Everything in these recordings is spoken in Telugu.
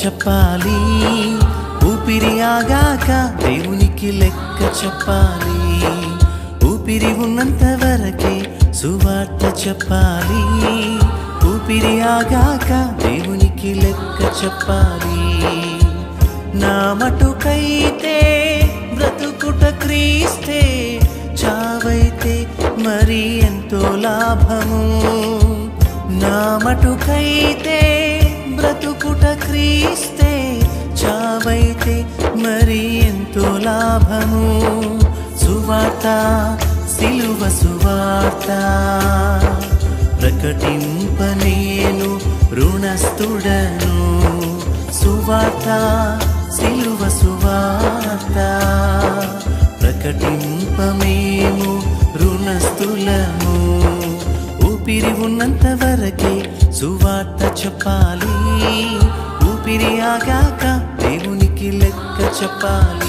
చెప్పాలి, ఊపిరి ఆగాక దేవునికి లెక్క చెప్పాలి. ఊపిరి ఉన్నంత వరకే సువార్త చెప్పాలి, ఊపిరి ఆగాక దేవునికి లెక్క చెప్పాలి. నా మటుకైతే బ్రతుకుట క్రీస్తే, చావైతే మరి ఎంతో లాభము. నా మటుకైతే బ్రతుకుట క్రీస్తే, చావైతే మరి ఎంతో లాభము. సువార్త సిలువ సువార్త ప్రకటింప నేను రుణస్థుడను. సువార్త సిలువ సువార్త ప్రకటింప మేము రుణస్థులము. ఊపిరి ఉన్నంత వరకే సువార్త చెప్పాలి, ఊపిరి ఆగాక దేవునికి లెక్క చెప్పాలి.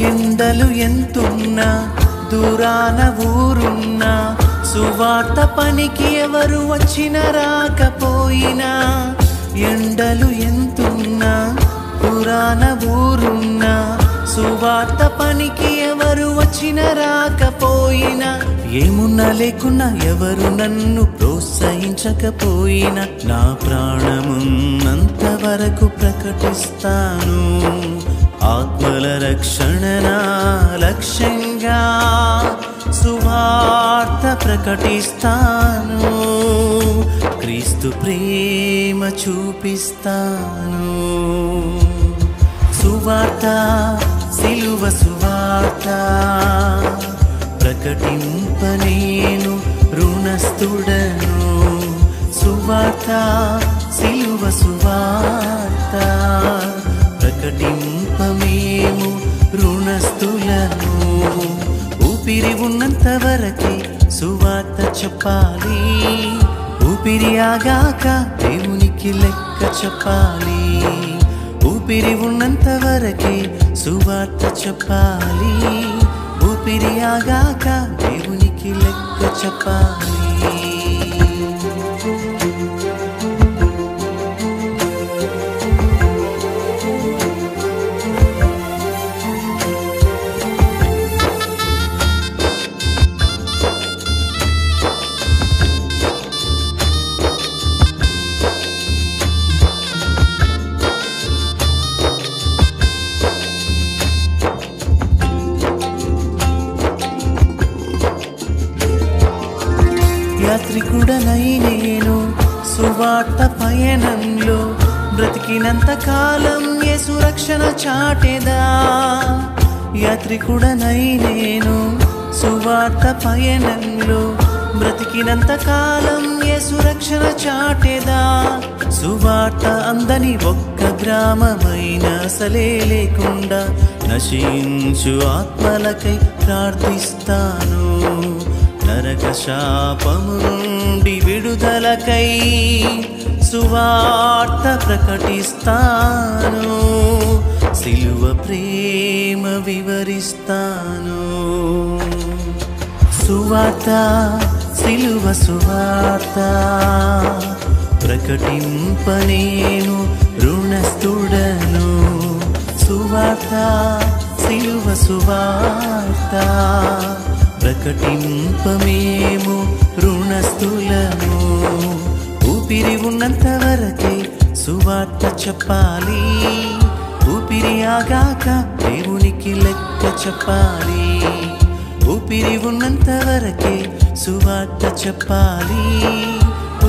ఎండలు ఎంతున్నా, దూరాన ఊరున్నా, సువార్త పనికి ఎవరు వచ్చిన రాకపోయినా. ఎండలు ఎంతున్నా, దూరాన ఊరున్నా, సువార్త పనికి ఎవరు వచ్చిన రాకపోయినా. ఏమున్నా లేకున్నా, ఎవరు నన్ను ప్రోత్సహించకపోయినా, నా ప్రాణమున్నంత వరకు ప్రకటిస్తాను. ఆత్మల రక్షణ నా లక్ష్యంగా సువార్త ప్రకటిస్తాను. క్రీస్తు ప్రేమ చూపిస్తాను. సువార్త సిలువ సువార్త ప్రకటింప నేను రుణస్థుడను. సువార్త సిలువ సువార్త ప్రకటింప మేము రుణస్థులను. ఊపిరి ఉన్నంత వరకే సువార్త చెప్పాలి, ఊపిరి ఆగాక దేవునికి లెక్క చెప్పాలి. ఊపిరి ఉన్నంత వరకే సువార్త చెప్పాలి, ఊపిరి ఆగాక దేవునికి లెక్క చెప్పాలి. యాత్రికుడనై నేను సువార్త పయనంలో, బ్రతికినంత కాలం యేసు రక్షణ చాటెదా. యాత్రికుడనై నేను సువార్త పయనంలో, బ్రతికినంత కాలం యేసు రక్షణ చాటెదా. సువార్త అందని ఒక్క గ్రామమైన అసలే లేకుండా, నశించు ఆత్మలకై ప్రార్థిస్తాను. నరక శాపము నుండి విడుదలకై సువార్త ప్రకటిస్తాను. సిలువ ప్రేమ వివరిస్తాను. సువార్త సిలువ సువార్త ప్రకటింప నేను రుణస్థుడను. సువార్త సిలువ సువార్త ప్రకటింప మేము రుణస్థులము. ఊపిరి ఉన్నంత వరకే సువార్త చెప్పాలి, ఊపిరి ఆగాక దేవునికి లెక్క చెప్పాలి. ఊపిరి ఉన్నంత వరకే సువార్త చెప్పాలి,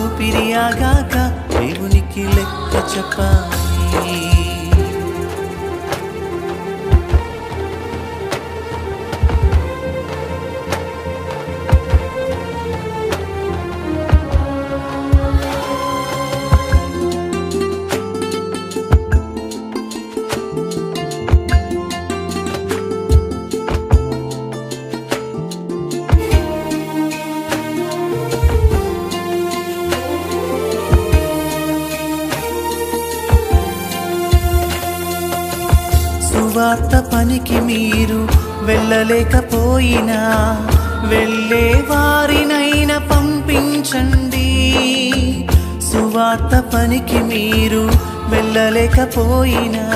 ఊపిరి ఆగాక దేవునికి లెక్క చెప్పాలి. సువార్త పనికి మీరు వెళ్ళలేకపోయినా వెళ్ళే వారినైనా పంపించండి. సువార్త పనికి మీరు వెళ్ళలేకపోయినా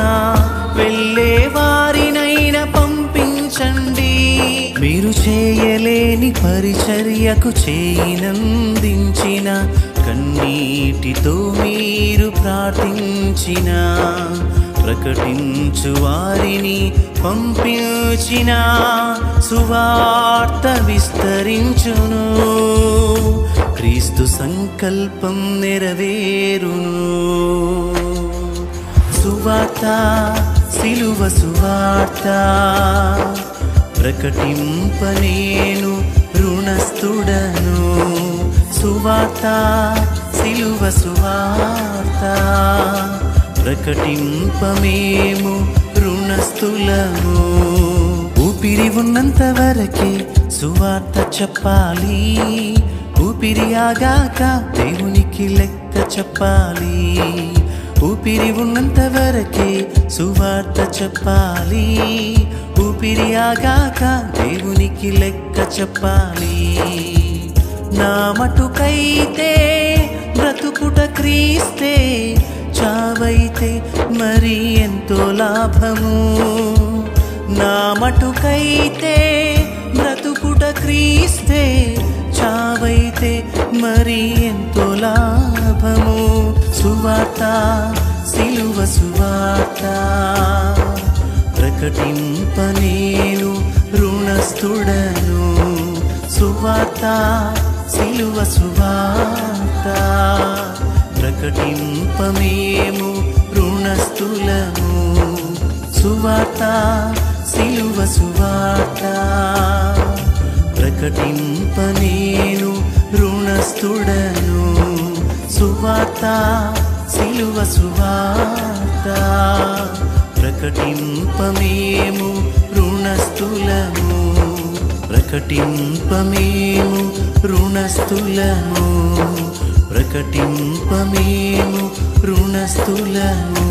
వెళ్ళే వారినైనా పంపించండి. మీరు చేయలేని పరిచర్యకు చేయినందించిన, కన్నీటితో మీరు ప్రార్థించిన, ప్రకటించు వారిని పంపించిన, సువార్త విస్తరించును, క్రీస్తు సంకల్పం నెరవేరును. సువార్త, సిలువ సువార్త ప్రకటింప నేను రుణస్థుడను. సువార్త, సిలువ సువార్త ప్రకటింప మేము రుణస్థులము. ఊపిరి ఉన్నంత వరకే సువార్త చెప్పాలి, ఊపిరి ఆగాక దేవునికి లెక్క చెప్పాలి. ఊపిరి ఉన్నంత వరకే సువార్త చెప్పాలి, ఊపిరి ఆగాక దేవునికి లెక్క చెప్పాలి. నా మటుకైతే బ్రతుకుట క్రీస్తే, చావైతే మరి ఎంతో లాభము. నా మటుకైతే బ్రతుకుట క్రీస్తే, చావైతే మరి ఎంతో లాభము. సువార్త, సిలువ సువార్త ప్రకటింప నేను రుణస్థుడను. సువార్త, సిలువ సువార్త ప్రకటింప మేము రుణస్థులము. సువార్త, సిలువ సువార్త ప్రకటింప నేను రుణస్థుడను. సువార్త, సిలువ సువార్త ప్రకటింప మేము రుణస్థులము, ప్రకటింప మేము రుణస్థులము, ప్రకటింప మేము రుణస్థులము.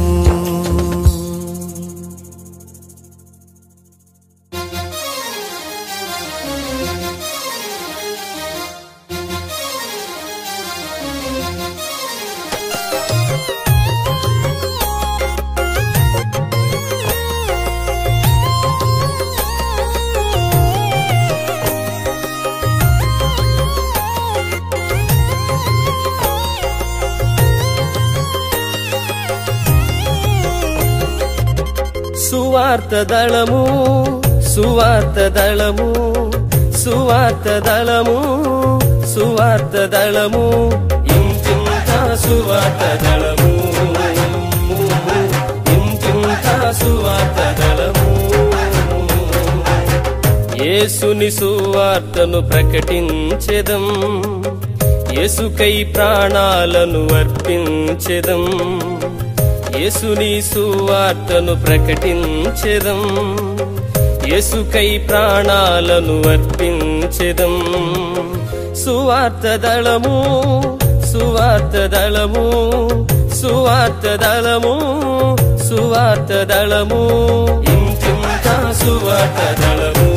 సువార్త దళము, సువార్త దళము, సువార్త దళము, సువార్త దళము, ఇంతింత సువార్త దళము, ఇంతింత సువార్త దళము. యేసుని సువార్తను ప్రకటించెదం, యేసుకై ప్రాణాలను అర్పించెదం. యేసుని సువార్తను ప్రకటించెదం, యేసుకై ప్రాణాలను అర్పించెదం. సువార్త దళము, సువార్త దళము, సువార్త దళము, సువార్త దళము, ఇంతింత సువార్త దళము.